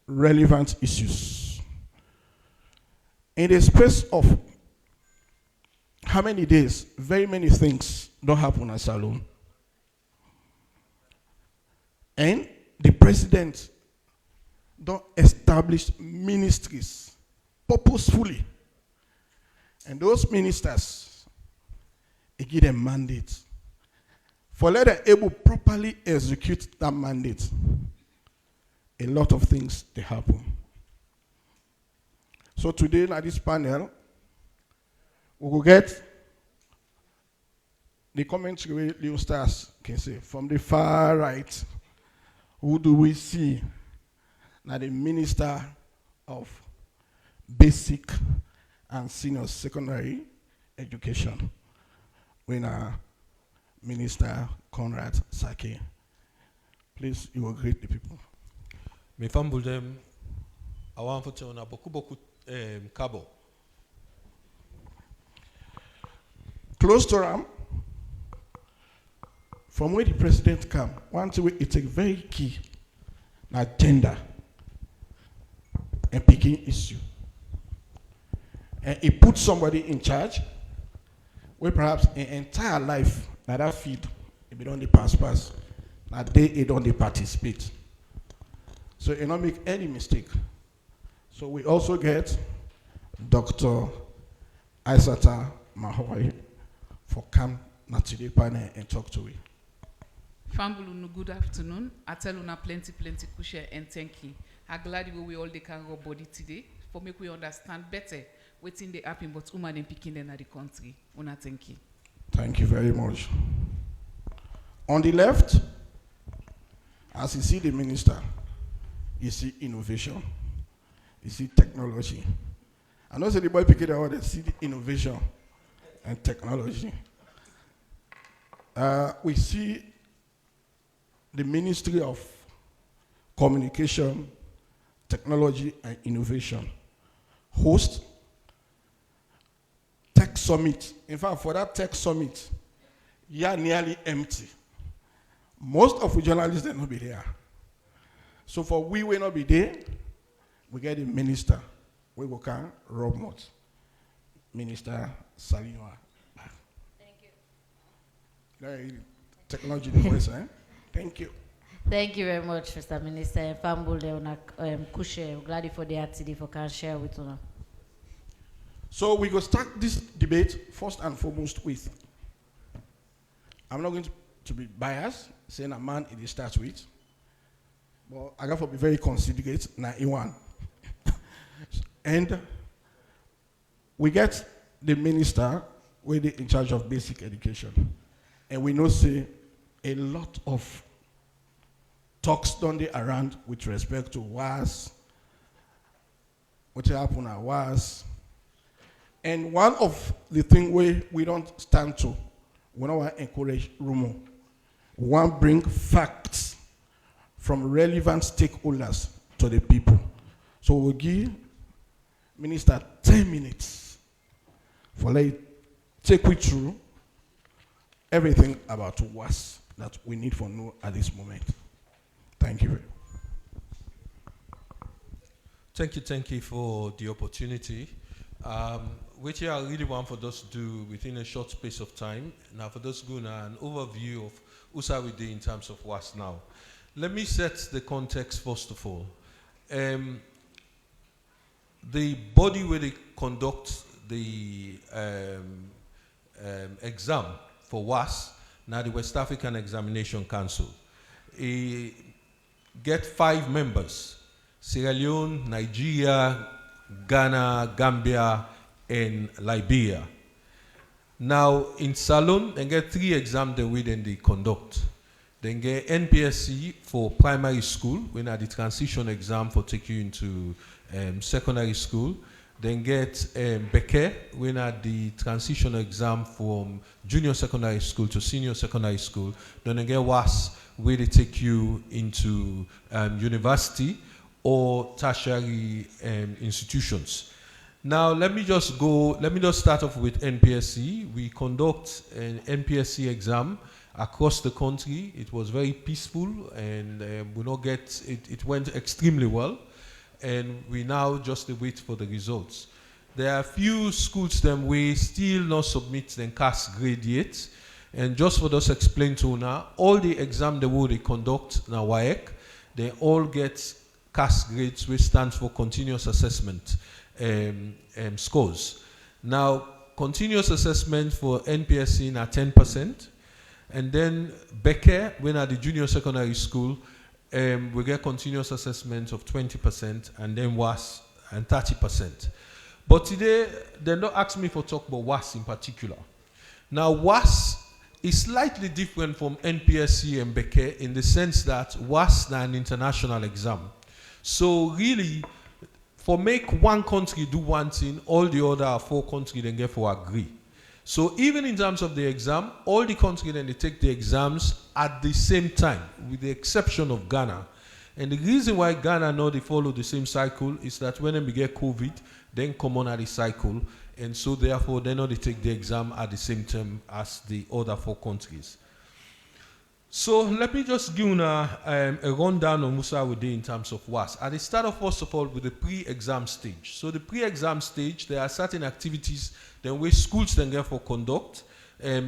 relevant issues. In the space of how many days, very many things don't happen at Salone. And the president don't establish ministries purposefully. And those ministers, they give them mandate. For let them able properly execute that mandate, a lot of things they happen. So today, at this panel, we will get the commentary Leone Stars can say. From the far right, who do we see? Now the Minister of Basic and Senior Secondary Education, when Minister Conrad Sake. Please, you will greet the people. Mes femmes boudem, avant de on a beaucoup cabo. Close to Ram, from where the president come, one thing it's a very key agenda and picking issue. And he put somebody in charge where perhaps an entire life that I feed, if you don't pass, that they don't participate. So you don't make any mistake. So we also get Dr. Aissata Mahawai for come na today panel and talk to we. Fambulu, good afternoon. I tell you plenty kushe and thank you. I'm glad we all the can go body today for make we understand better what's in the happen but woman and picking them at the country. Una thank you. Thank you very much. On the left, as you see the minister, you see innovation, you see technology. I know the boy picking the order, see the innovation and technology. We see the Ministry of Communication, Technology and Innovation host Tech Summit. In fact, for that Tech Summit, you are nearly empty. Most of the journalists they not be there. So for we will not be there, we get the minister. We will can Rob Mott. Minister Salinoa. Thank you. Technology voice, eh? Thank you. Thank you very much, Mr. Minister. Kushe, glad for the today for can share with you. So we go start this debate first and foremost with. I'm not going to be biased, saying a man it starts with. But I got to be very considerate, now Iwan. And we get the minister with in charge of basic education. And we know say a lot of talks done there around with respect to WAS, what happened at WAS. And one of the things we don't stand to, we don't want to encourage rumor. We want to bring facts from relevant stakeholders to the people. So we'll give Minister 10 minutes for like take we through everything about WAS that we need to know at this moment. Thank you. Thank you for the opportunity. Which I really want for us to do within a short space of time. Now for those going an overview of USA we do in terms of WAS now. Let me set the context first of all. The body where they conduct the exam for WAS, now the West African Examination Council, get 5 members: Sierra Leone, Nigeria, Ghana, Gambia, and Liberia. Now in Salone, they get 3 exams they conduct. Then get NPSC for primary school, when are the transition exam for take you into secondary school. Then get Beke, when are the transition exam from junior secondary school to senior secondary school. Then they get WAS, where they take you into university or tertiary institutions. Now let me just start off with NPSC. We conduct an NPSC exam across the country. It was very peaceful, and we not get it. It went extremely well, and we now just wait for the results. There are few schools that we still not submit the CAS grade yet, and just for those explain to now, all the exam they will conduct now WAEC, they all get CAS grades, which stands for continuous assessment scores. Now, continuous assessment for NPSC na 10%, and then Becker, when at the junior secondary school, we get continuous assessment of 20%, and then WAS and 30%. But today, they don't ask me for talk about WAS in particular. Now, WAS is slightly different from NPSC and Becker in the sense that WAS is an international exam. So really, for make one country do one thing, all the other 4 countries then get for agree. So even in terms of the exam, all the countries then they take the exams at the same time, with the exception of Ghana. And the reason why Ghana now they follow the same cycle is that when we get COVID, then come on at the cycle, and so therefore they know they take the exam at the same time as the other 4 countries. So let me just give you a rundown on Musa we did in terms of WAS. At the start of, first of all, with the pre-exam stage. So the pre-exam stage, there are certain activities then which schools then get for conduct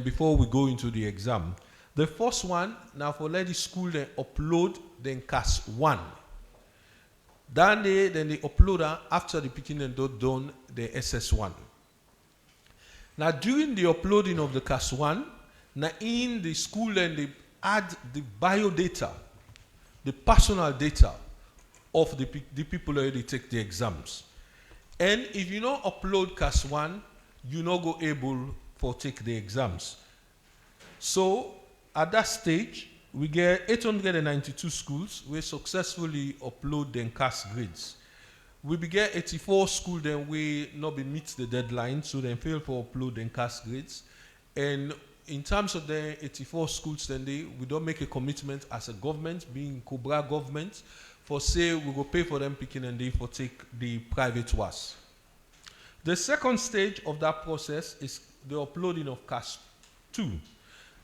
before we go into the exam. The first one, now for let the school then upload then CAS 1. Then they upload after the picking and done the SS1. Now during the uploading of the CAS 1, now in the school then they add the bio data, the personal data of the people who already take the exams. And if you don't upload CAS 1, you not go able for take the exams. So at that stage, we get 892 schools we successfully upload them CAS grades. We get 84 schools then we not be meet the deadline, so they fail for upload them CAS grades. And in terms of the 84 schools, then we don't make a commitment as a government, being Cobra government, for say we will pay for them picking and they for take the private WAS. The second stage of that process is the uploading of CAS 2.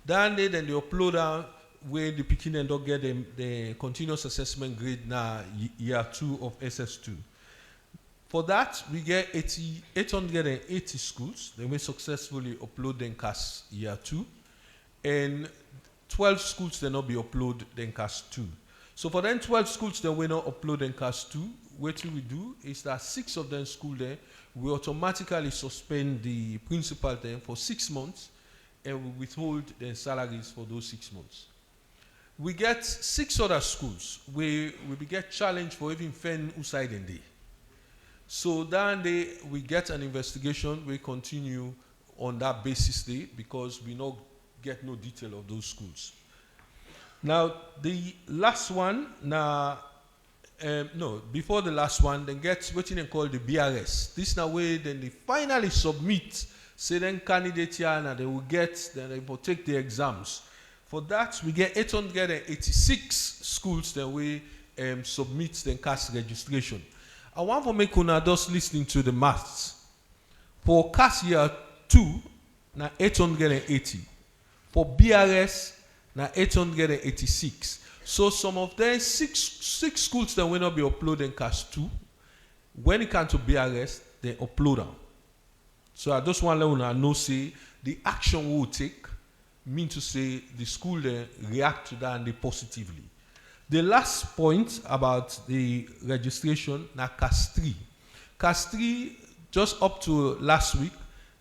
Then they upload where the picking and don't get the continuous assessment grade now year 2 of SS2. For that, we get 880 schools. They may successfully upload then CAS year 2. And 12 schools they not be upload then CAS 2. So for them 12 schools they will not upload then CAS 2, what we do is that 6 of them school there we automatically suspend the principal then for 6 months, and we withhold their salaries for those 6 months. We get 6 other schools where we get challenged for even fen outside in day. So then we get an investigation, we continue on that basis day because we not get no detail of those schools. Now the last one, before the last one, then get what you call the BRS. This now way then they finally submit, say then candidate here and they will get, then they will take the exams. For that, we get 886 schools that we submit the CAS registration. I want to make una just listening to the maths. For CAS year 2, na 880. For BRS, na 886. So some of them, six schools that will not be uploading CAS 2. When it comes to BRS, they upload them. So I just want to let una know, say, the action we will take mean to say the school react to that and they positively. The last point about the registration, na CAS 3. CAS 3, just up to last week,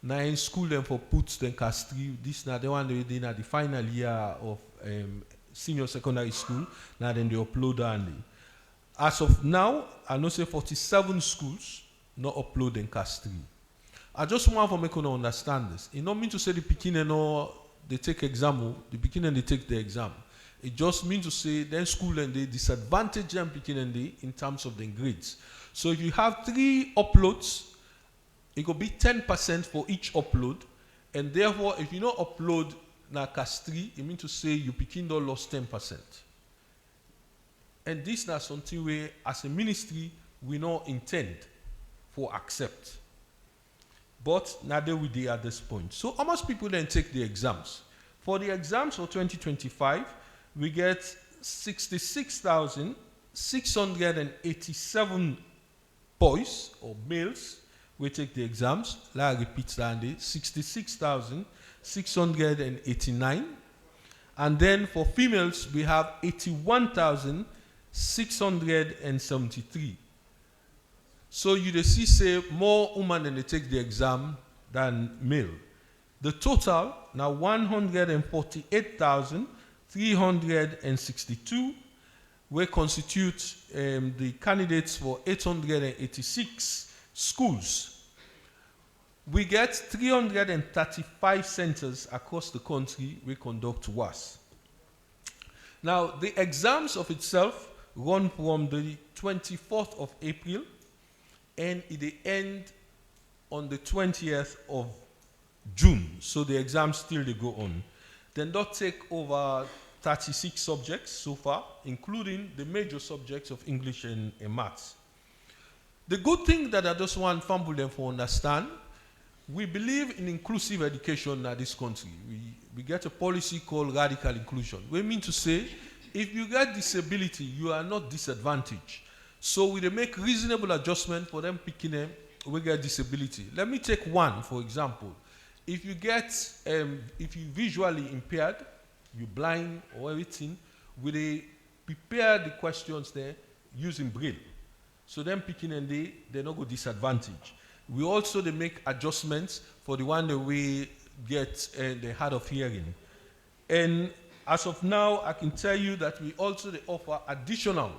na in school them for put the CAS 3. This na the one they did at the final year of senior secondary school. Now then they upload and as of now, I know say 47 schools not uploading CAS 3. I just want to make you understand this. It don't mean to say the beginning or they take exam, the beginning they take the exam. It just means to say then school and they disadvantage them beginning in terms of the grades. So if you have 3 uploads, it could be 10% for each upload, and therefore if you don't upload na CAS 3, it means to say you begin to lost 10%. And this is something where as a ministry we not intend for accept. But now they will be at this point. So how much people then take the exams? For the exams for 2025, we get 66,687 boys or males we take the exams. Like I repeat that, 66,689. And then for females, we have 81,673. So you see say more women than they take the exam than male. The total now 148,362, will constitute the candidates for 886 schools. We get 335 centers across the country we conduct WAS. Now, the exams of itself run from the 24th of April and it end on the 20th of June. So the exams still they go on. Then they'll take over 36 subjects so far, including the major subjects of English and maths. The good thing that I just want Fambul them to understand, we believe in inclusive education in this country. We get a policy called radical inclusion. We mean to say, if you get disability, you are not disadvantaged. So we make reasonable adjustment for them picking them, we get disability. Let me take one, for example. If you get, if you visually impaired, you blind or everything, we prepare the questions there using Braille. So them picking and they're not go disadvantage. We also they make adjustments for the one that we get the hard of hearing. And as of now, I can tell you that we also they offer additional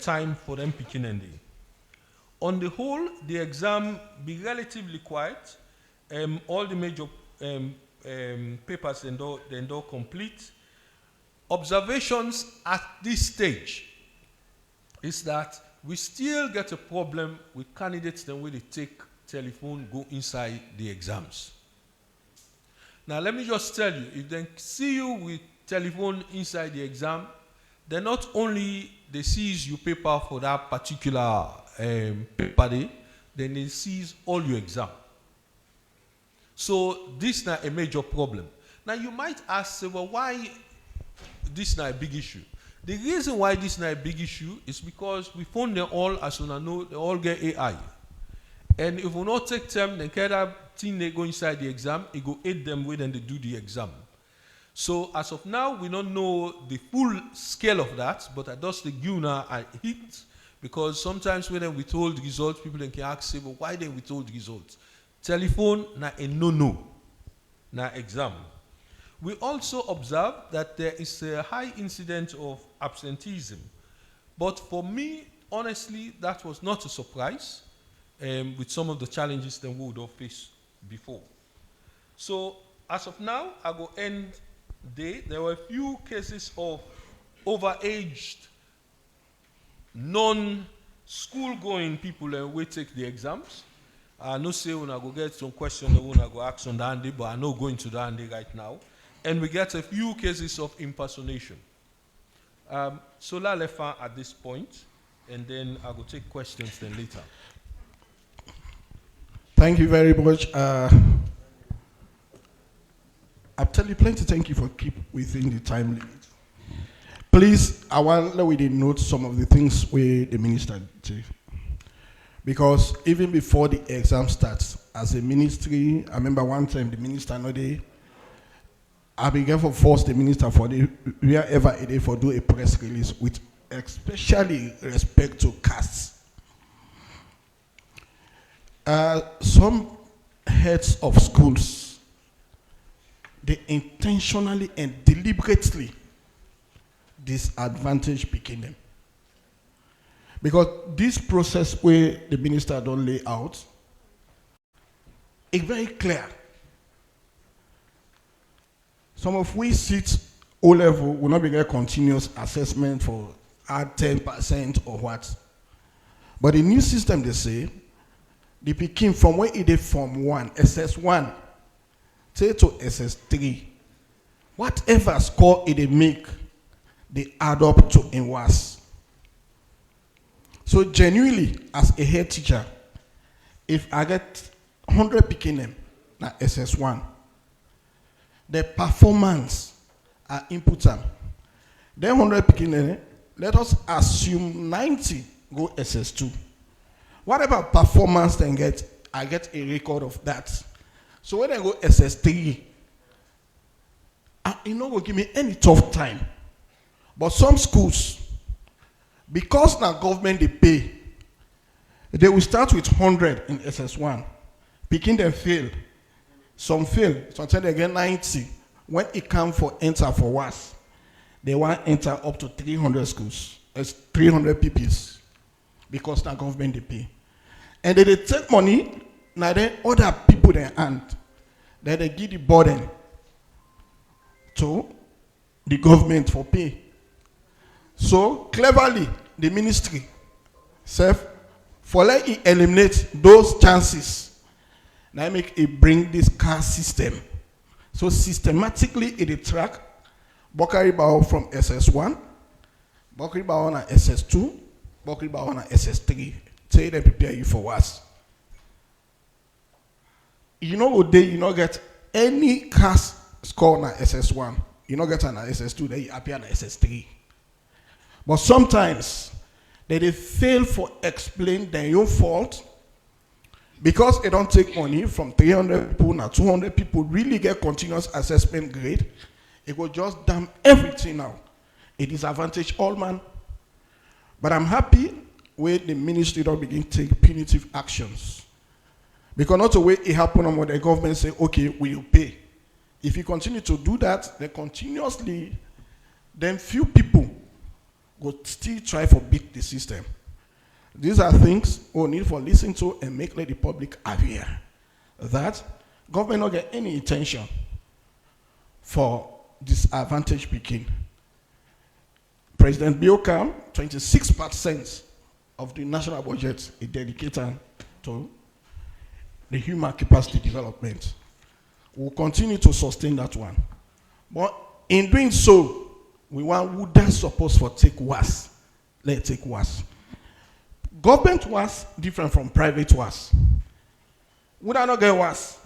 time for them picking and they. On the whole, the exam be relatively quiet. All the major papers they don't complete. Observations at this stage is that we still get a problem with candidates then when they take telephone, go inside the exams. Now let me just tell you, if they see you with telephone inside the exam, then not only they seize your paper for that particular paper day, then they seize all your exam. So this is not a major problem. Now you might ask, well, why this is not a big issue? The reason why this is not a big issue is because we found them all, as you know, they all get AI. And if we not take them, then kind thing they go inside the exam, it go aid them when they do the exam. So as of now, we don't know the full scale of that, but I just the GUNA a hint, because sometimes when they withhold the results, people then can ask, say, well, why they withhold the results? Telephone na a no-no, na exam. We also observe that there is a high incidence of absenteeism. But for me, honestly, that was not a surprise with some of the challenges that we would have faced before. So as of now, I go end day. There were a few cases of overaged, non-school-going people who take the exams. I know say when I go get some questions, I want to go ask on the Andy, but I'm not going to the Andy right now. And we get a few cases of impersonation. So la lefa at this point, and then I will take questions then later. Thank you very much. I'll tell you plenty. Thank you for keep within the time limit. Please, I want that we did note some of the things where the minister did. Because even before the exam starts, as a ministry, I remember one time the minister no day, I began to force the minister for the wherever it is for do a press release with especially respect to castes. Some heads of schools, they intentionally and deliberately disadvantage picking them. Because this process where the minister don't lay out, it's very clear. Some of we sit O-level will not be get continuous assessment for add 10% or what. But the new system, they say, the picking from where it is from 1, SS1, say to SS3, whatever score it make, they add up to in WAS. So genuinely, as a head teacher, if I get 100 picking them, na SS1, the performance are input time. Then 100 picking, let us assume 90 go SS2. Whatever performance they get, I get a record of that. So when I go SS3, it not will give me any tough time. But some schools, because now government they pay, they will start with 100 in SS1. Picking them fail. Some fail. Sometimes they get 90. When it comes for enter for WAS, they want enter up to 300 schools. It's 300 PPs. Because now government they pay. And they take money, now then other people they hand. Then they give the burden to the government for pay. So cleverly, the ministry for let it eliminate those chances. Now make it bring this car system. So systematically it track Bokari Bao from SS1, Bokari Bao on SS2, Bokari Bao on SS3. Say they prepare you for what? You know they you not get any class score on SS1. You not get an SS2, then you appear on SS3. But sometimes they fail for explain their own fault because they don't take money from 300 people now 200 people really get continuous assessment grade. It will just damn everything now. A disadvantage all man. But I'm happy when the ministry don't begin to take punitive actions. Because not the way it happened on what the government say, okay, we'll pay. If you continue to do that, then continuously, then few people will still try to beat the system. These are things we need for listen to and make the public aware that government not get any intention for disadvantage picking. President Biokam, 26% of the national budget is dedicated to the human capacity development. We'll continue to sustain that one. But in doing so, we want who that's supposed for take WAS. Let's take WAS. Government WAS different from private WAS. We don't get WAS.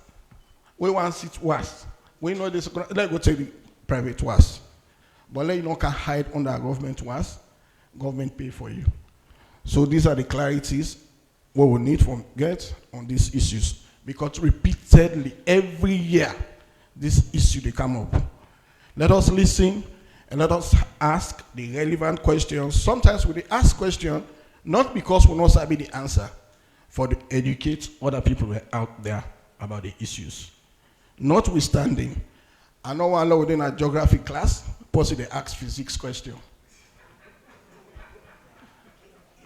We want sit WAS. We know this. Let's go take the private WAS. But let you know can hide under government WAS. Government pay for you. So these are the clarities what we need to get on these issues. Because repeatedly, every year, this issue they come up. Let us listen and let us ask the relevant questions. Sometimes we ask questions not because we not sabi the answer, for to educate other people out there about the issues. Notwithstanding, I know one law within a geography class, possibly they ask physics question.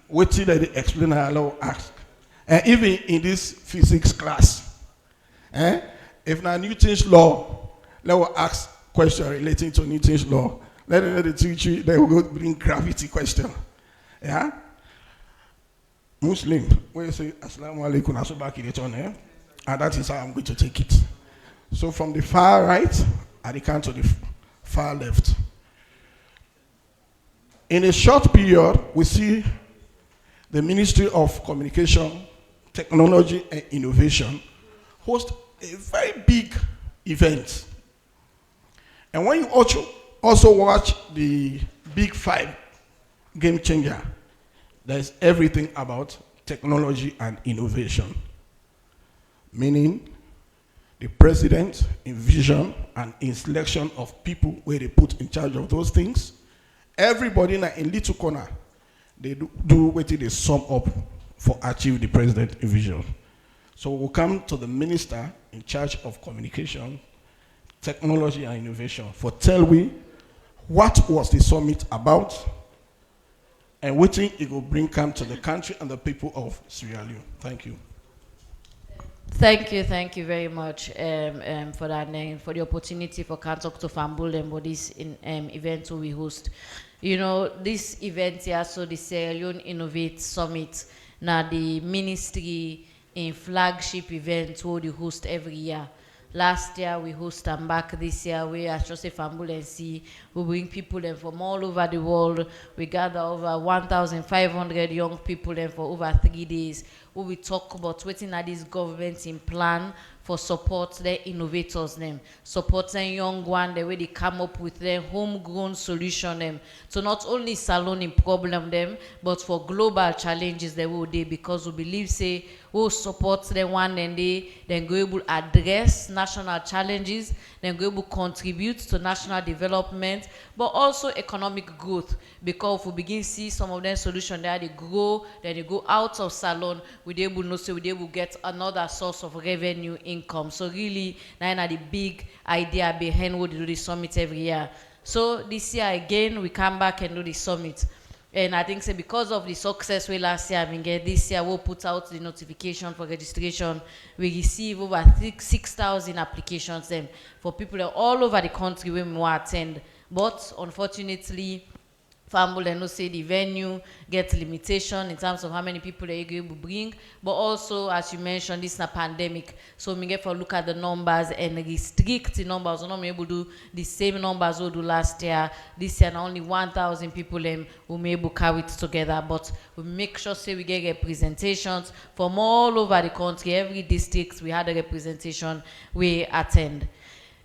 What did they explain how law ask? And even in this physics class, if now Newton's law, they will ask question relating to Newton's law. Let the teacher, they will go bring gravity question. Yeah? Muslim, when you say Assalamu alaikum, I back in it on here, and that is how I'm going to take it. So from the far right, I decant to the far left. In a short period, we see the Ministry of Communication, Technology and Innovation host a very big event. And when you also watch the Big Five Game Changer, there's everything about technology and innovation. Meaning, the president in vision and in selection of people where they put in charge of those things. Everybody in a little corner, they do what they sum up for achieve the president in vision. So we'll come to the minister in charge of communication, technology and innovation for tell we what was the summit about and what thing it will bring come to the country and the people of Sierra Leone. Thank you. Thank you very much for that and for the opportunity for talk to Fambul and for this event we host. You know, this event here, so the Sierra Leone Innovate Summit, now the ministry in flagship event we host every year. Last year we host them back. This year we as just a Fambul and see we bring people in from all over the world. We gather over 1,500 young people in for over 3 days. We will talk about waiting at this government in plan for support the innovators them, supporting young one the way they come up with their homegrown solution them. So not only Salone in problem them, but for global challenges they will they, because we believe say who support the one and they then go able to address national challenges, then go able to contribute to national development, but also economic growth. Because if we begin see some of them solutions there, they grow, then they go out of Salone, we able to know so we able to get another source of revenue income. So really, now the big idea behind what we do the summit every year. So this year again, we come back and do the summit. And I think so because of the success we last year, I mean, this year we'll put out the notification for registration. We receive over 6,000 applications then for people all over the country when we attend. But unfortunately, Fambul and no say the venue gets limitation in terms of how many people they're able to bring, but also as you mentioned, this is a pandemic, so we get for look at the numbers and restrict the numbers. We're not able to do the same numbers we do last year. This year, only 1,000 people who may able to carry it together, but we make sure say we get representations from all over the country. Every district we had a representation we attend.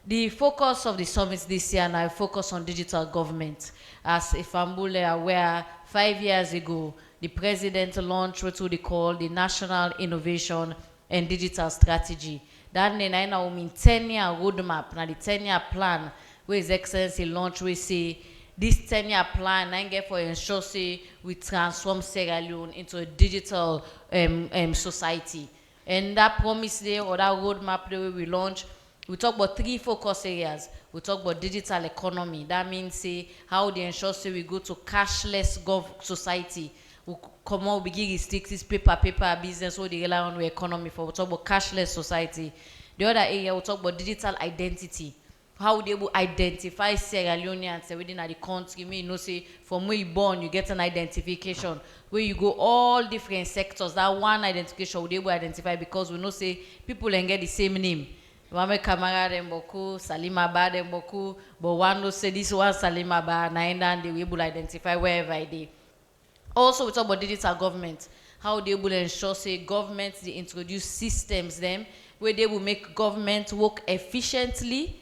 The focus of the summit this year now focus on digital government. As if I'm aware, 5 years ago, the president launched what we call the National Innovation and Digital Strategy. That now mean 10-year roadmap, now the 10-year plan, where His Excellency launched, we say this 10-year plan, I get for ensure say we transform Sierra Leone into a digital society. And that promise there, or that roadmap the way we launch, we talk about 3 focus areas. We talk about digital economy. That means say how they ensure say we go to cashless society. We come out, we begin restrict this paper business, so they rely on the economy for. We talk about cashless society. The other area we talk about digital identity. How they will identify Sierra Leoneans within the country. You know, say from where you born, you get an identification. Where you go, all different sectors. That one identification they will identify, because we know say people and get the same name. Wame Kamara Remboku, Salima Ba Remboku, but one will say this one Salima Ba, and they will able to identify wherever I did. Also, we talk about digital government, how they will ensure say governments they introduce systems them where they will make government work efficiently,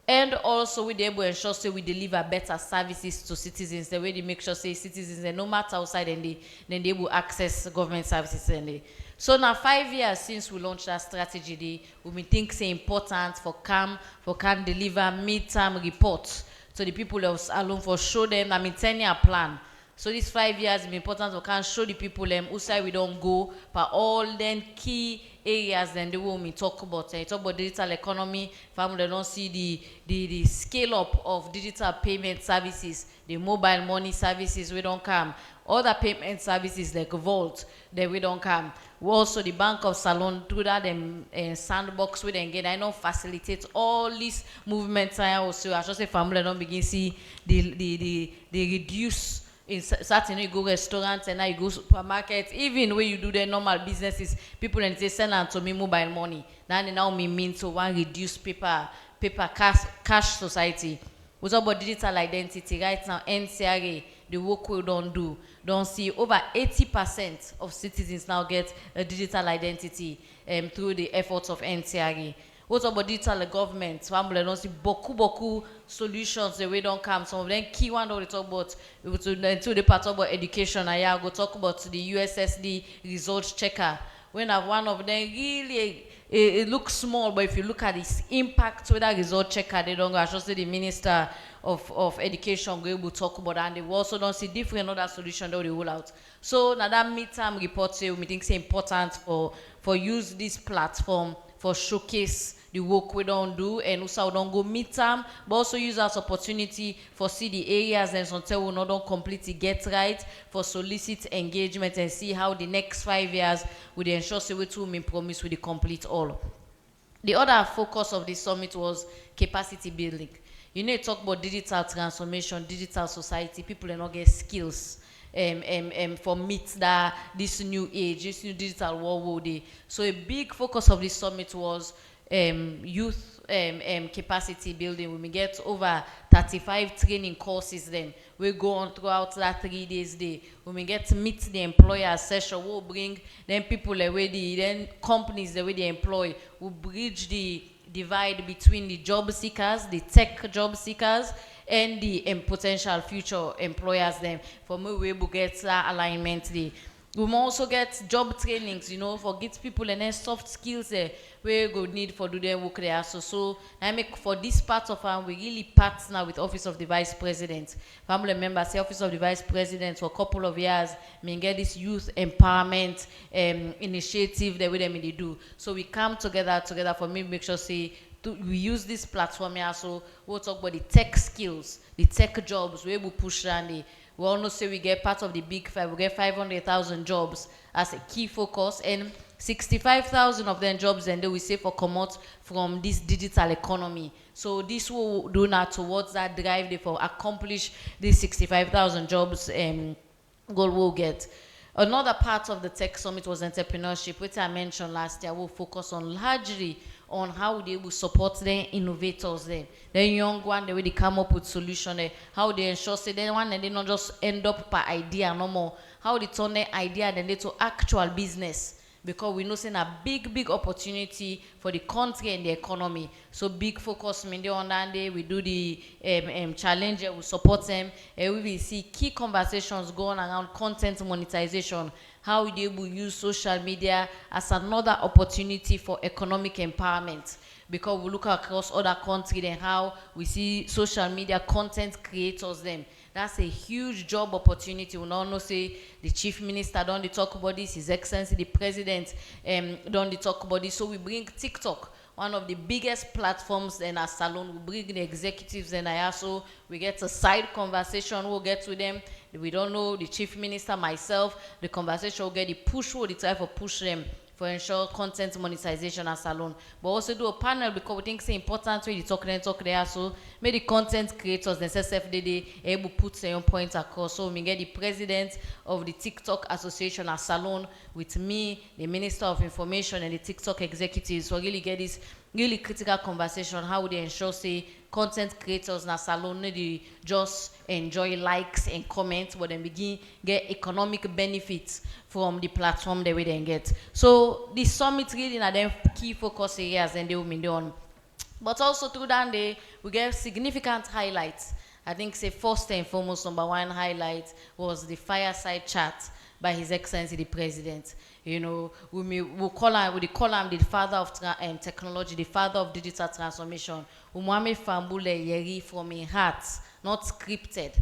and also we able to ensure say we deliver better services to citizens. The way they make sure say citizens no matter outside and they will access government services and they. So now 5 years since we launched that strategy, we think it's important for CAM deliver mid-term reports to the people of Salone for show them, 10-year plan. So this 5 years is important for CAM show the people who say we don't go, but all then key areas then the way we talk about. Talk about digital economy, family don't see the scale up of digital payment services, the mobile money services we don't come. Other payment services like Vault, that we don't come. We also the Bank of Salone through that sandbox we then get. I know facilitate all these movements. I also I just say family don't begin see the reduce in certain you go restaurants and now you go supermarkets. Even when you do the normal businesses, people and say send out to me mobile money. Now mean so one reduce paper cash society. We talk about digital identity right now. NCRA, the work we don't see over 80% of citizens now get a digital identity through the efforts of NCRA. We talk about digital government. Family don't see boku solutions the way don't come. Some of them key one that we talk about to the part about education. I go talk about the USSD results checker. When I have one of them really it looks small, but if you look at its impact with that result checker, they don't go. I should say the Minister of Education go able to talk about that, and they also don't see different other solutions that they roll out. So now that midterm report say we think it's important for use this platform for showcase the work we don't do, and also don't go midterm, but also use as opportunity for see the areas and until we don't completely get right, for solicit engagement and see how the next 5 years would ensure say we too mean promise with the complete all. The other focus of this summit was capacity building. You need to talk about digital transformation, digital society. People are not get skills for meet that this new age, this new digital world. So a big focus of this summit was youth capacity building. We get over 35 training courses then. We go on throughout that 3 days day. We get to meet the employer session. We'll bring then people already, then companies that they employ. We'll bridge the divide between the job seekers, the tech job seekers, and the potential future employers then. For me, we will get that alignment there. We will also get job trainings, you know, for get people and then soft skills we go need for do their work there. So I make for this part of we really partner with Office of the Vice President. Family members say Office of the Vice President for a couple of years, me get this youth empowerment initiative that we them they do. So we come together for me make sure say we use this platform here, so we'll talk about the tech skills, the tech jobs, we will push around. We all know say we get part of the big five, we get 500,000 jobs as a key focus, and 65,000 of them jobs and they we say for come out from this digital economy. So this will do now towards that drive they for accomplish these 65,000 jobs goal we'll get. Another part of the tech summit was entrepreneurship, which I mentioned last year. We'll focus on largely on how they will support the innovators there. The young one, the way they come up with solution there, how they ensure say they one and they not just end up by idea no more. How they turn their idea then they to actual business. Because we know it's a big opportunity for the country and the economy. So big focus on that day. We do the challenge, we support them, and we will see key conversations going around content monetization, how we able to use social media as another opportunity for economic empowerment. Because we look across other countries and how we see social media content creators them. That's a huge job opportunity. We now know say the chief minister don't talk about this, His Excellency the president don't talk about this. So we bring TikTok, one of the biggest platforms in our salon. We bring the executives and I also we get a side conversation. We'll get with them. We don't know the chief minister, myself. The conversation will get the push. We'll try to push them for ensure content monetization as salon, but also do a panel because we think it's important when you talk there. So maybe the content creators themselves they able to put their own points across. So we get the president of the TikTok Association as salon with me, the Minister of Information, and the TikTok executives. So really get this really critical conversation how they ensure say content creators na salon they just enjoy likes and comments, but then begin get economic benefits from the platform they will then get. So the summit really are them key focus areas and they will be done. But also through that day we get significant highlights. I think say first and foremost number one highlight was the fireside chat by His Excellency the President. You know, we call him the father of technology, the father of digital transformation. Umwame Fambule Yeri from my heart, not scripted.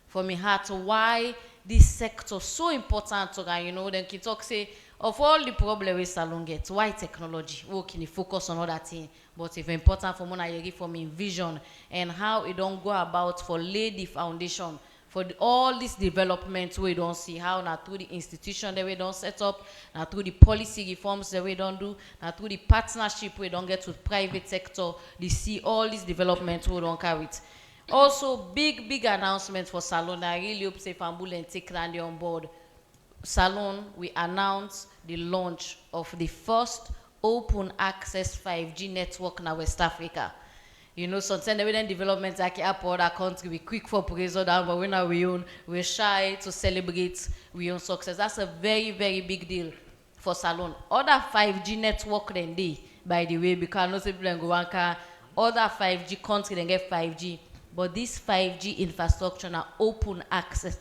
From my heart, why this sector so important to you know, then can talk say of all the problems we salon get, why technology? We can focus on other things, but it's important for Mona Yeri for me vision and how it don't go about for lay the foundation for all these developments we don't see how now through the institution that we don't set up, now through the policy reforms that we don't do, now through the partnership we don't get with private sector, they see all these developments we don't carry it. Also big announcement for Salon. I really hope say Fambul and take Randy on board. Salon, we announced the launch of the first open access 5G network in West Africa. You know, sometimes the developments like up other country, we quick for praise or down, but when we own, we're shy to celebrate we own success. That's a very big deal for Salon. Other 5G network than they, by the way, because no people go one other 5G country then get 5G, but this 5G infrastructure now open access.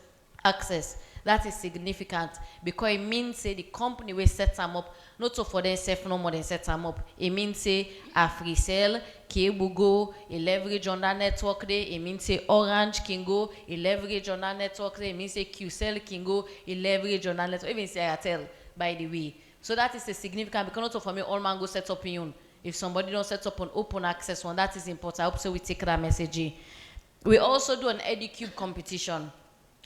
That is significant because it means say the company will set them up not so for themselves no more than set them up. It means say Africell, Cable go, a leverage on that network there. It means say Orange can go, a leverage on that network there. It means say QCell can go, a leverage on that network. Even say Airtel, by the way. So that is a significant because not for me all man go set up in. If somebody don't set up an open access one, that is important. I hope so we take that message. We also do an EduCube competition.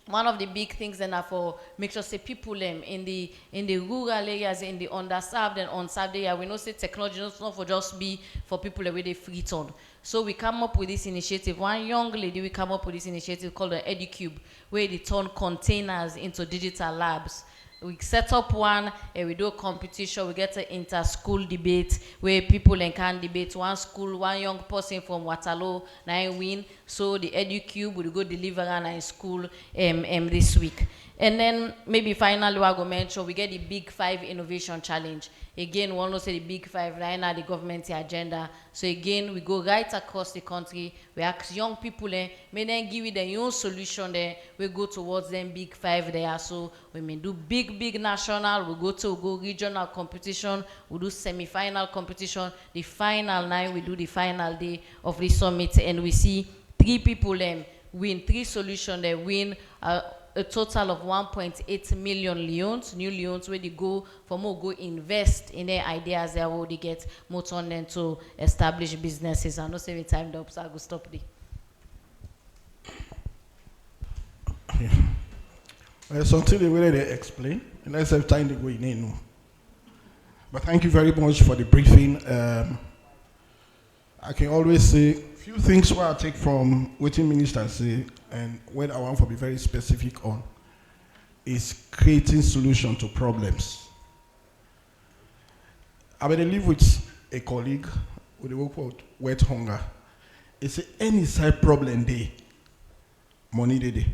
One of the big things then are for make sure say people in the rural areas, in the underserved and unserved area, we know say technology not for just be for people where they free turn. So we come up with this initiative. One young lady we come up with this initiative called the EduCube, where they turn containers into digital labs. We set up one and we do a competition. We get an inter-school debate where people can debate. One school, one young person from Waterloo, now win. So the EduCube will go deliver in school this week. And then maybe finally I go mention we get the Big 5 Innovation Challenge. Again, we want to say the Big 5 right now the government agenda. So again, we go right across the country. We ask young people may then give you their own solution there. We go towards them Big 5 there. So we may do big national. We go regional competition. We do semi-final competition. The final night we do the final day of the summit, and we see 3 people win 3 solutions. They win. A total of 1.8 million leones, new leones, where they go for more go invest in their ideas there, where they get more on them to establish businesses. I know saving time up, so I go stop there. Well, something the way they explain, and let's have time to go in. But thank you very much for the briefing. I can always say a few things what I take from what the minister say, and what I want to be very specific on is creating solution to problems. I live with a colleague with the work called wet hunger. It's any side problem day, money day.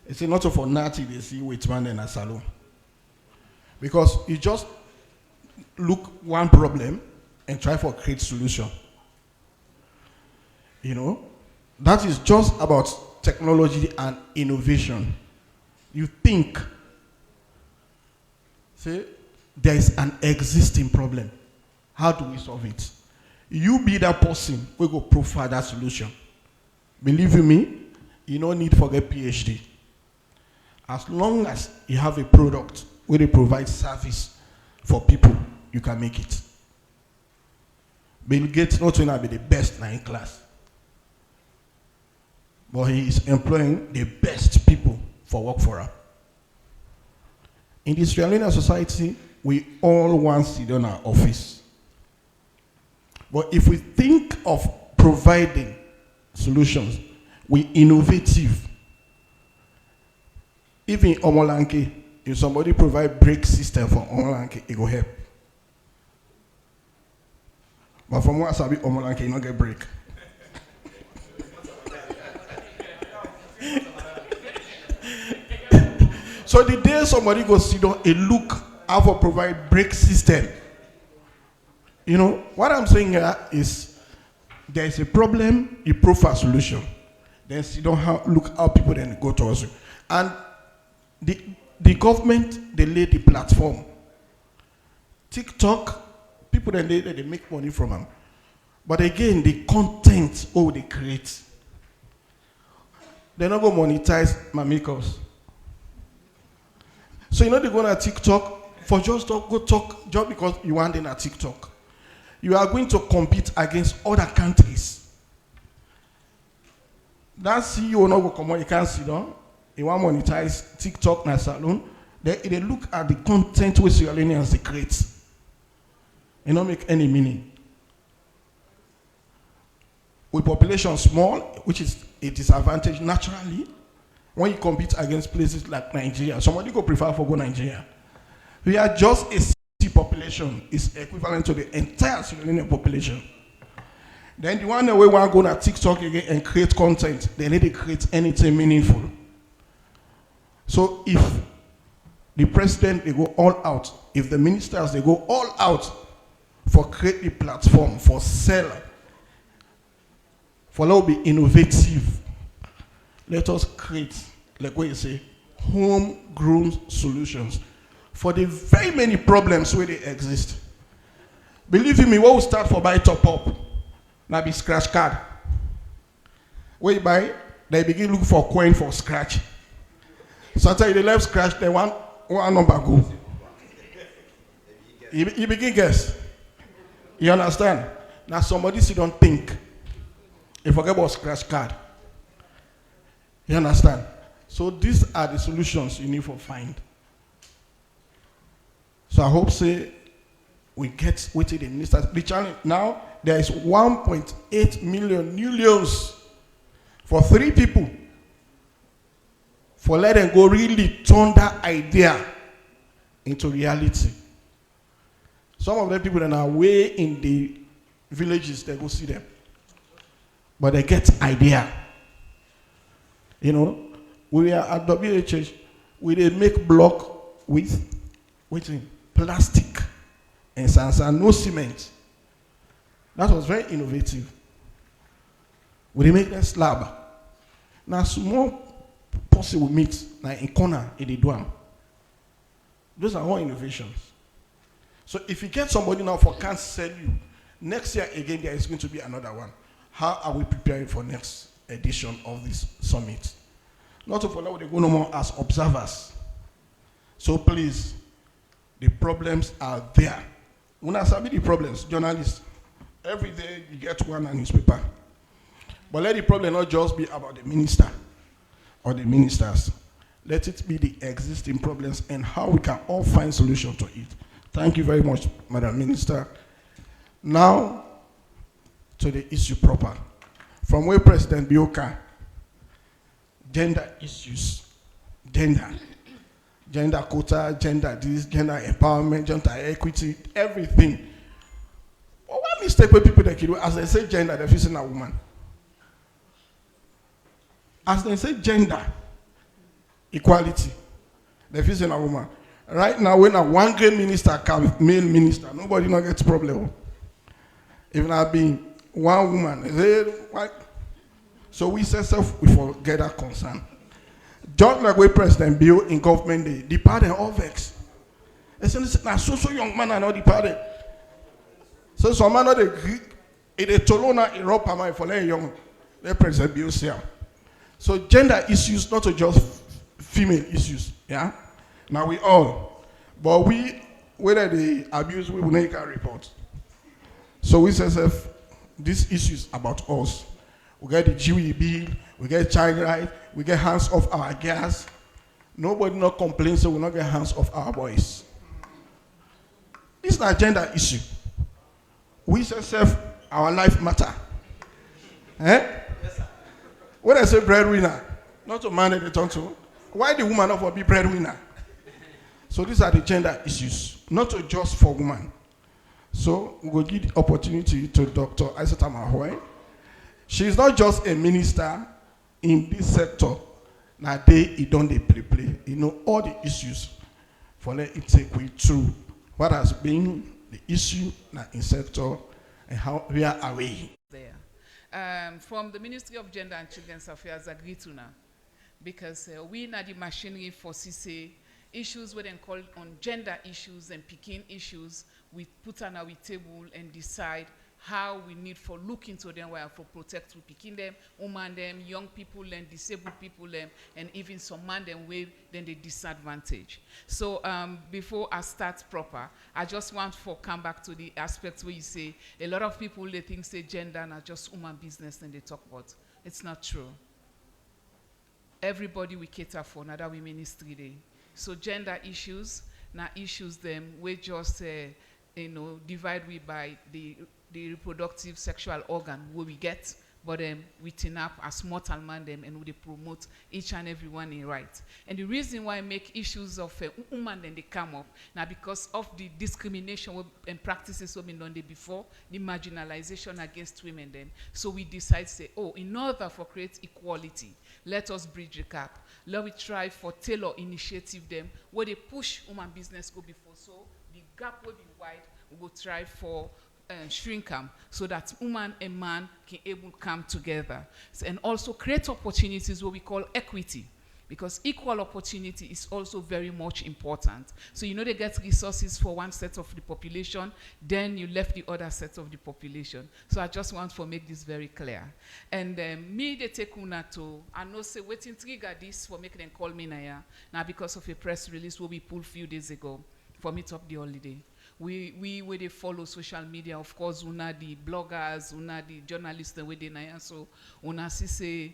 It's not for natty they see with man in a salon. Because you just look one problem and try for create solution. You know? That is just about technology and innovation. You think, say, there is an existing problem. How do we solve it? You be that person, we go provide that solution. Believe you me, you don't need to get PhD. As long as you have a product where they provide service for people, you can make it. Bill Gates not only be the best in class, but he is employing the best people for work for him. In the Sierra Leone society, we all want to sit in our office. But if we think of providing solutions, we innovative. Even in Omolanke, if somebody provide brake system for Omolanke, it will help. But from what I be Omolanke, you don't get brake. So the day somebody goes sit down and look how to provide brake system, you know, what I'm saying here is there is a problem, you profile a solution. Then sit down, look how people then go towards you. And the government, they lay the platform. TikTok, people then they make money from them. But again, the content, they create. They're not going to monetize my makers. So you know they go on TikTok for just go talk just because you want in a TikTok. You are going to compete against other countries. That CEO not go come on, you can't sit down. You want to monetize TikTok na salon. They look at the content which Sierra Leoneans they create. It don't make any meaning. With population small, which is a disadvantage naturally, when you compete against places like Nigeria, somebody go prefer for go Nigeria. We are just a city population is equivalent to the entire Sierra Leone population. Then the one that we want to go on TikTok again and create content, they need to create anything meaningful. So if the president they go all out, if the ministers they go all out for create a platform for sell, for let be innovative. Let us create, like what you say, homegrown solutions for the very many problems where they exist. Believe me, what we start for buy top up, now be scratch card. Where you buy, they begin look for coin for scratch. Sometimes they left scratch, they want one number go. You begin guess. You understand? Now somebody sit don't think. You forget about scratch card. You understand? So these are the solutions you need to find. So I hope say we get with it in the challenge. Now there is 1.8 million new leones for 3 people. For let them go really turn that idea into reality. Some of the people that are way in the villages, they go see them. But they get idea. You know, we are at WHH, we they make block with plastic and sand, no cement. That was very innovative. We make that slab. Now small possible meat like in corner in the drum. Those are all innovations. So if you get somebody now for can't sell you, next year again there is going to be another one. How are we preparing for next edition of this summit? Not to follow the go no more as observers. So please, the problems are there. When I sabi the problems, journalists, every day you get one newspaper. But let the problem not just be about the minister or the ministers. Let it be the existing problems and how we can all find solutions to it. Thank you very much, Madam Minister. Now, to the issue proper. From where President Bioka, gender issues, gender quota, gender this, gender empowerment, gender equity, everything. But what mistake when people that do, as they say gender, they're facing a woman. As they say gender, equality, they're facing a woman. Right now, when a one great minister comes, male minister, nobody not gets problem. If not being one woman, so we say self, we forget that concern. Just like we President Bill in government day, the party all vex. They say, now so young man and all the party. So some man not agree. It is Tolona Europe for the young. The President Bill say. So gender issues, not just female issues. Yeah. Now we all, but we whether they abuse, we will make a report. So we say these issues about us. We get the GWE bill, we get child right, we get hands off our girls. Nobody not complains, so we not get hands off our boys. This is an gender issue. We say our life matter. Eh? Yes, sir. When I say breadwinner, not a man that they talk to. Why the woman not for be breadwinner? So these are the gender issues, not just for women. So we will give the opportunity to Dr. Isata Mahoy. She is not just a minister in this sector. Now they don't play. You know all the issues. For let it take we through what has been the issue in sector and how we are away. There. From the Ministry of Gender and Children's Affairs, agree to now. Because we need the machinery for CC issues where they call on gender issues and picking issues. We put on our table and decide how we need for look into them, where for protect to picking them, woman them, young people and disabled people them, and even some man them with then the disadvantage. So before I start proper, I just want to come back to the aspects where you say a lot of people they think say gender and just woman business and they talk about. It's not true. Everybody we cater for, now that we ministry day. So gender issues, now issues them we just divide we by the reproductive sexual organ where we get, but we turn up as mortal man them and we promote each and every one in right. And the reason why I make issues of woman then they come up now because of the discrimination and practices we've been done before, the marginalization against women then. So we decide say, oh, in order for create equality, let us bridge the gap. Let we try for tailor initiative them where they push woman business go before. So the gap will be wide. We will try for shrink them so that woman and man can able to come together. So, and also create opportunities what we call equity. Because equal opportunity is also very much important. So they get resources for one set of the population, then you left the other set of the population. So I just want to make this very clear. And me, they take una to, I know say waiting trigger this for making them call me now because of a press release what we pulled a few days ago for me to up the holiday. We where they follow social media, of course, una the bloggers, una the journalists, the way they now so una see say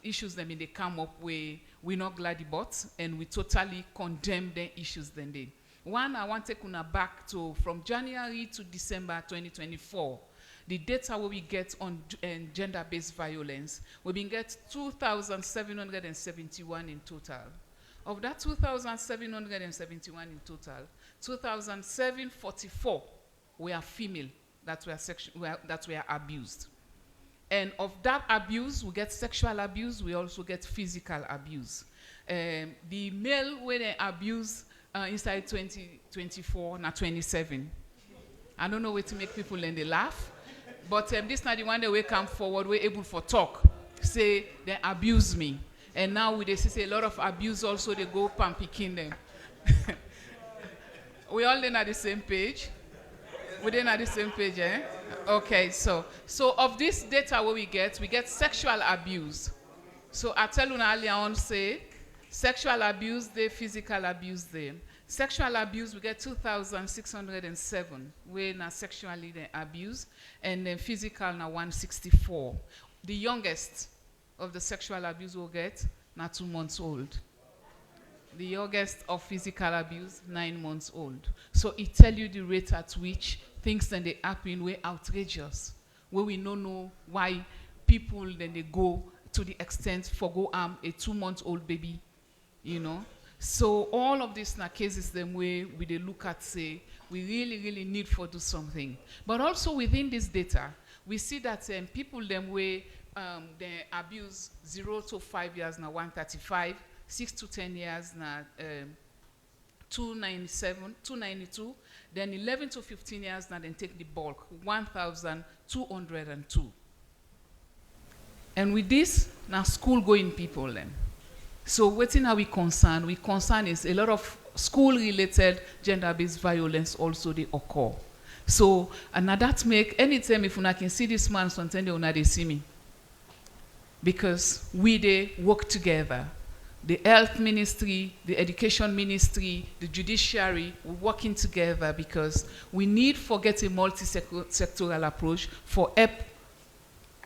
issues them in they come up where we're not glad about and we totally condemn the issues then they. One, I want to take una back to from January to December 2024. The data where we get on gender-based violence, we been get 2,771 in total. Of that 2,771 in total, 2,744 were female that were abused. And of that abuse, we get sexual abuse, we also get physical abuse. The male where they abuse inside 2024, now 27. I don't know where to make people and they laugh, but this not the one that we come forward, we're able for talk, say they abuse me. And now we see a lot of abuse also, they go and picking them. We all then at the same page. We then at the same page, eh? Okay, so of this data what we get sexual abuse. So I tell you earlier on, say, sexual abuse, the physical abuse there. Sexual abuse, we get 2,607 where now sexually they abuse, and then physical now 164. The youngest of the sexual abuse we'll get now 2 months old. The youngest of physical abuse, 9 months old. So it tell you the rate at which things then they happen were outrageous, where we don't know why people then they go to the extent for go arm a 2-month-old baby, you know. So all of these na cases them where we they look at say we really need for do something. But also within this data, we see that people them where they abuse 0 to 5 years now 135, 6 to 10 years now 297, 292, then 11 to 15 years now then take the bulk 1,202. And with this, now school going people then. So waiting how we concern is a lot of school related gender-based violence also they occur. So and now that make anytime if una can see this man sometimes they see me. Because we they work together. The health ministry, the education ministry, the judiciary, we're working together because we need to get a multi-sectoral approach for help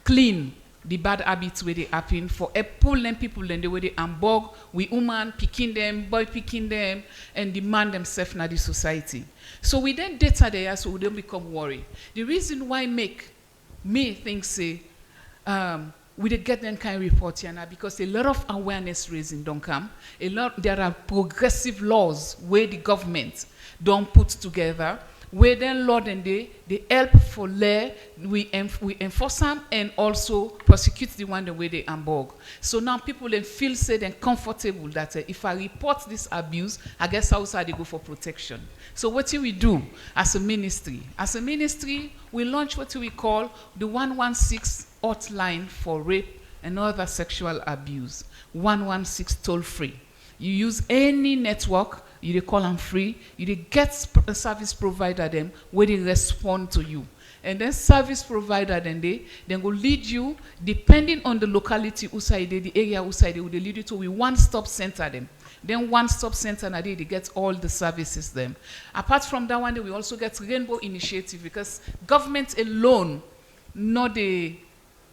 clean the bad habits where they happen, for help pull them people in the way they ambog, we woman picking them, boy picking them, and demand themselves in the society. So we then data there so we don't become worried. The reason why make me think say, we did get them kind of report here now because a lot of awareness raising don't come. There are progressive laws where the government don't put together, where then law and they help for law, we enforce them and also prosecute the one the way they ambog. So now people then feel safe and comfortable that if I report this abuse, I guess outside they go for protection. So what do we do as a ministry? As a ministry, we launch what we call the 116 hotline for rape and other sexual abuse. 116 toll free. You use any network, you call them free, you get a service provider them where they respond to you. And then service provider then go lead you depending on the locality outside the area outside they will lead you to a one-stop center them. Then one-stop center now they get all the services them. Apart from that one, we also get Rainbow Initiative because government alone not the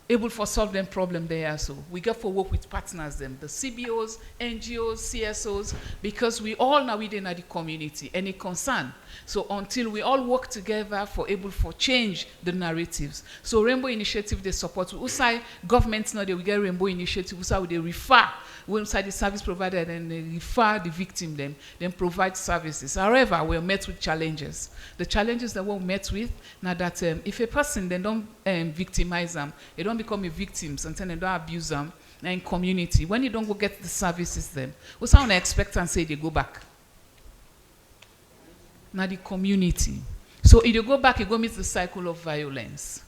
able for solve them problem there. So we get for work with partners them, the CBOs, NGOs, CSOs, because we all now within the community, any concern. So until we all work together for able for change the narratives. So Rainbow Initiative they support. Outside governments now they will get Rainbow Initiative. Outside they refer. Inside the service provider then they refer the victim then provide services. However, we're met with challenges. The challenges that we're met with now that if a person then don't victimize them, they don't become a victim, sometimes they don't abuse them in community. When you don't go get the services then, we sound expect and say they go back. Now the community. So if you go back, you go meet the cycle of violence.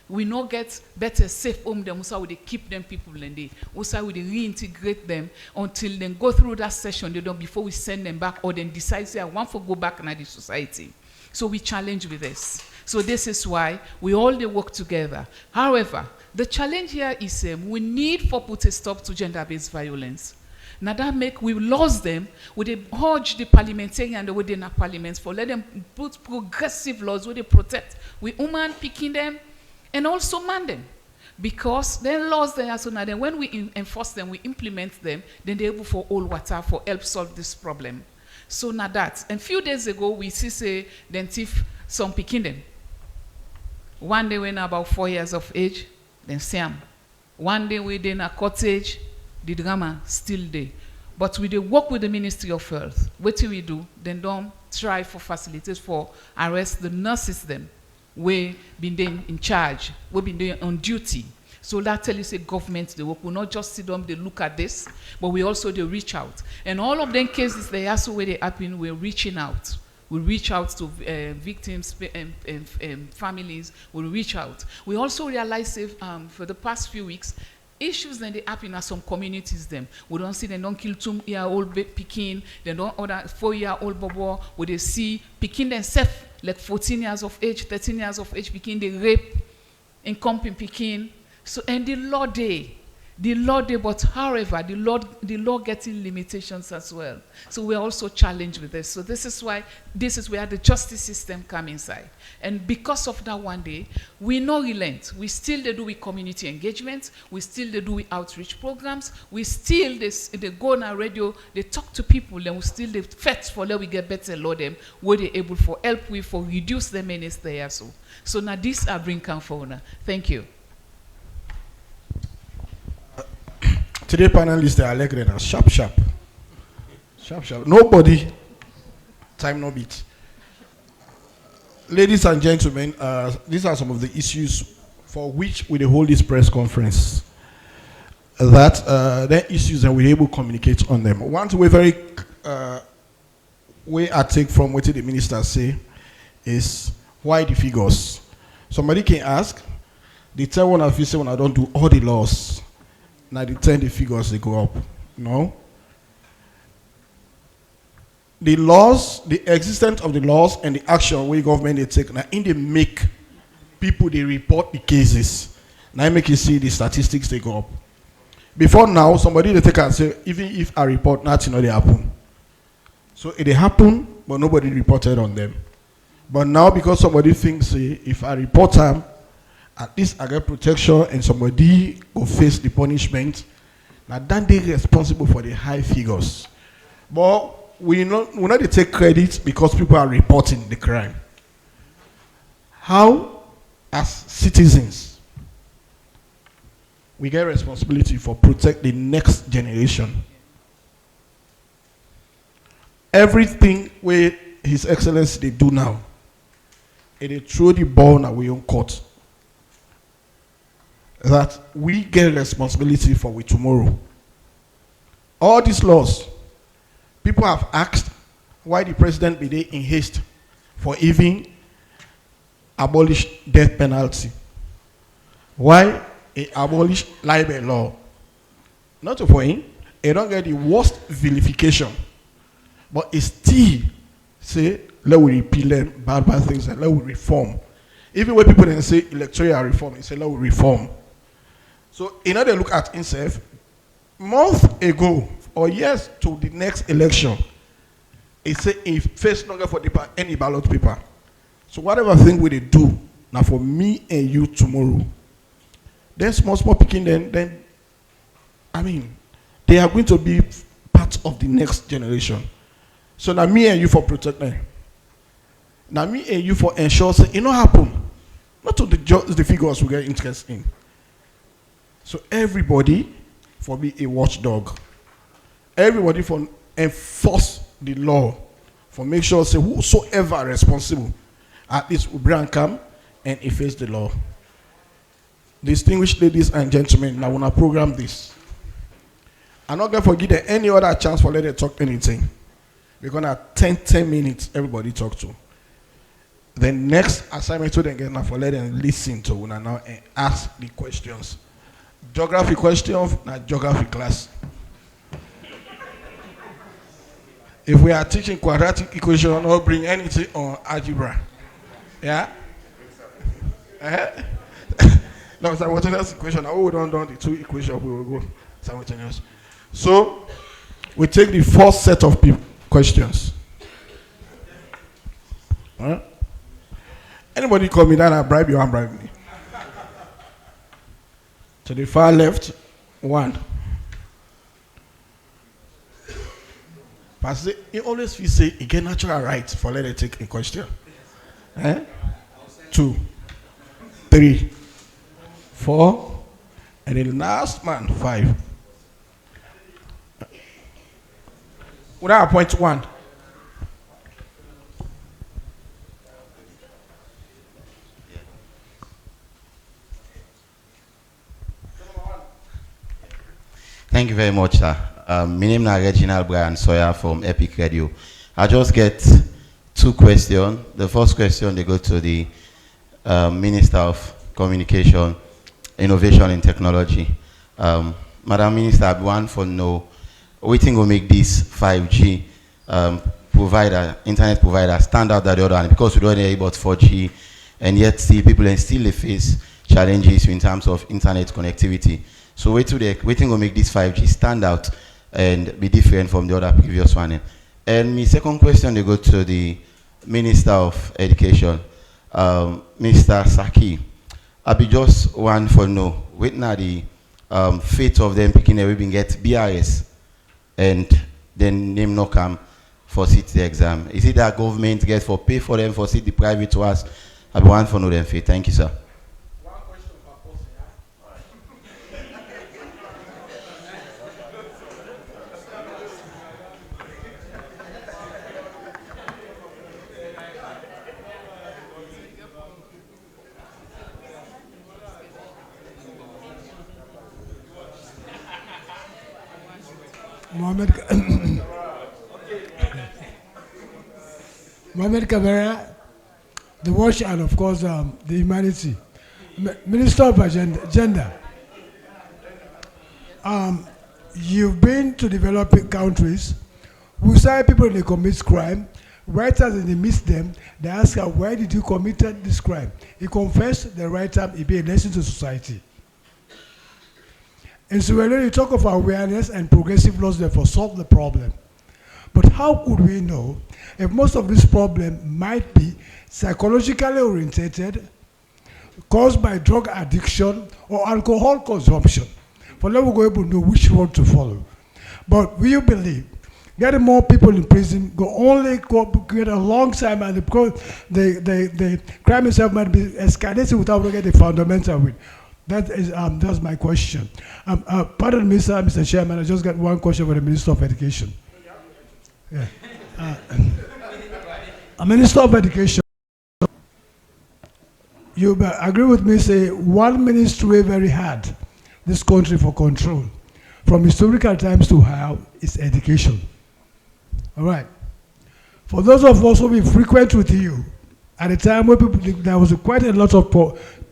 We no get better safe home them, also we keep them people in there. Also we reintegrate them until then go through that session they don't before we send them back or then decide say I want to go back in the society. So we challenge with this. So this is why we all they work together. However, the challenge here is we need for put a stop to gender-based violence. Now that make we lost them, we urge the parliamentarian and the within our parliaments for let them put progressive laws where they protect we women picking them and also man them. Because then laws there so now then when we enforce them, we implement them, then they're able for all water for help solve this problem. So now that, and few days ago we see say then thief some picking them. One day when about 4 years of age, then Sam. One day we in a cottage, the drama still there. But we dey work with the Ministry of Health. Wetin we do? Dem don try for facilitate for arrest the nurses dem wey been dey in charge, wey been dey on duty. So that tell you say government dey work. We not just sit down dey look at this, but we also dey reach out. And all of them cases they also where they happen, we're reaching out. We reach out to victims and families. We reach out. We also realize for the past few weeks, issues then they happen in some communities them. We don't see them don't kill 2-year-old pikin, they don't order 4-year-old bobo, where they see pikin themselves like 14 years of age, 13 years of age pikin, they rape and comping pikin. So and the law day, but however, the law getting limitations as well. So we're also challenged with this. So this is where the justice system come inside. And because of that one day, we no relent. We still they do with community engagement. We still they do with outreach programs. We still they go on our radio, they talk to people, and we still they fight for let we get better law them, where they able for help with for reduce the menace there. So now this I bring come for. Thank you. Today panelists are elected as sharp. Nobody, time no beat. Ladies and gentlemen, these are some of the issues for which we hold this press conference. There are issues and we're able to communicate on them. One way I take from what the minister say is why the figures. Somebody can ask, they tell one of you say when I don't do all the laws. Now the figures they go up. No. The laws, the existence of the laws and the action where government they take now in they make people they report the cases. Now make you see the statistics they go up. Before now, somebody they take and say, even if I report nothing they happen. So it happen, but nobody reported on them. But now because somebody thinks if I report them, at least I get protection and somebody will face the punishment. Now then they responsible for the high figures. But we not take credit because people are reporting the crime. How, as citizens, we get responsibility for protect the next generation. Everything where His Excellency they do now, and they throw the ball away on court. That we get responsibility for with tomorrow. All these laws, people have asked why the president be there in haste for even abolish death penalty. Why he abolish libel law? Not for him, he don't get the worst vilification, but he still say let we repeal them bad things and let we reform. Even when people then say electoral reform, he say let we reform. So in order to look at himself, months ago or years to the next election, he said he faced longer for any ballot paper. So whatever thing we do now for me and you tomorrow, then small picking then I mean they are going to be part of the next generation. So now me and you for protect them. Now me and you for ensure say it not happen. Not to the figures we get interest in. So everybody for be a watchdog. Everybody for enforce the law. For make sure say whosoever responsible, at least we bring come and face the law. Distinguished ladies and gentlemen, now when I program this, I'm not going to forget any other chance for let them talk anything. We're going to have 10 minutes everybody talk to. The next assignment to them get now for let them listen to one now and ask the questions. Geography question, not geography class. If we are teaching quadratic equation, or bring anything on algebra. Yeah? No, simultaneous equation. We don't do the two equations, we will go simultaneous. So, we take the first set of questions. Huh? Anybody call me that I bribe you, I'm bribing me. To the far left, 1. Pastor, he always feel say he get natural right for let it take a question. 2, 3, 4, and the last man 5. Would I appoint one? Thank you very much, sir. My name is Reginald Brian Sawyer from Epic Radio. I just get two questions. The first question, they go to the Minister of Communication, Innovation and Technology. Madam Minister, I want to know, we think will make this 5G provider, internet provider, stand out than the other one, because we don't hear about 4G, and yet still people still face challenges in terms of internet connectivity. So we think will make this 5G stand out and be different from the other previous one. And my second question, they go to the Minister of Education, Mr. Saki. I be just one for know, what now the fate of them picking a we get BRS and then name no come for sit the exam. Is it that government get for pay for them for sit the private to us? I be one for know them fate. Thank you, sir. Mohamed Kamara, the Watch, and of course the Humanity. Minister of Gender. You've been to developing countries. We say people they commit crime. Right as they miss them, they ask her, why did you commit this crime? He confessed, the right time he be a lesson to society. And so when you talk of awareness and progressive laws, therefore solve the problem. But how could we know if most of this problem might be psychologically orientated, caused by drug addiction or alcohol consumption? For now, we're going to know which road to follow. But we believe getting more people in prison go only get a long time, and the crime itself might be escalating without looking at the fundamental with. That is that's my question. Pardon me, sir, Mr. Chairman. I just got one question for the Minister of Education. Yeah. Minister of Education, you agree with me? Say one ministry very hard this country for control, from historical times to how is education. All right. For those of us who be frequent with you, at a time where people, there was quite a lot of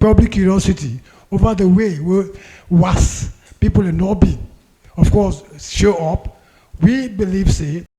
public curiosity over the way was people in Nobi, of course, show up. We believe, say,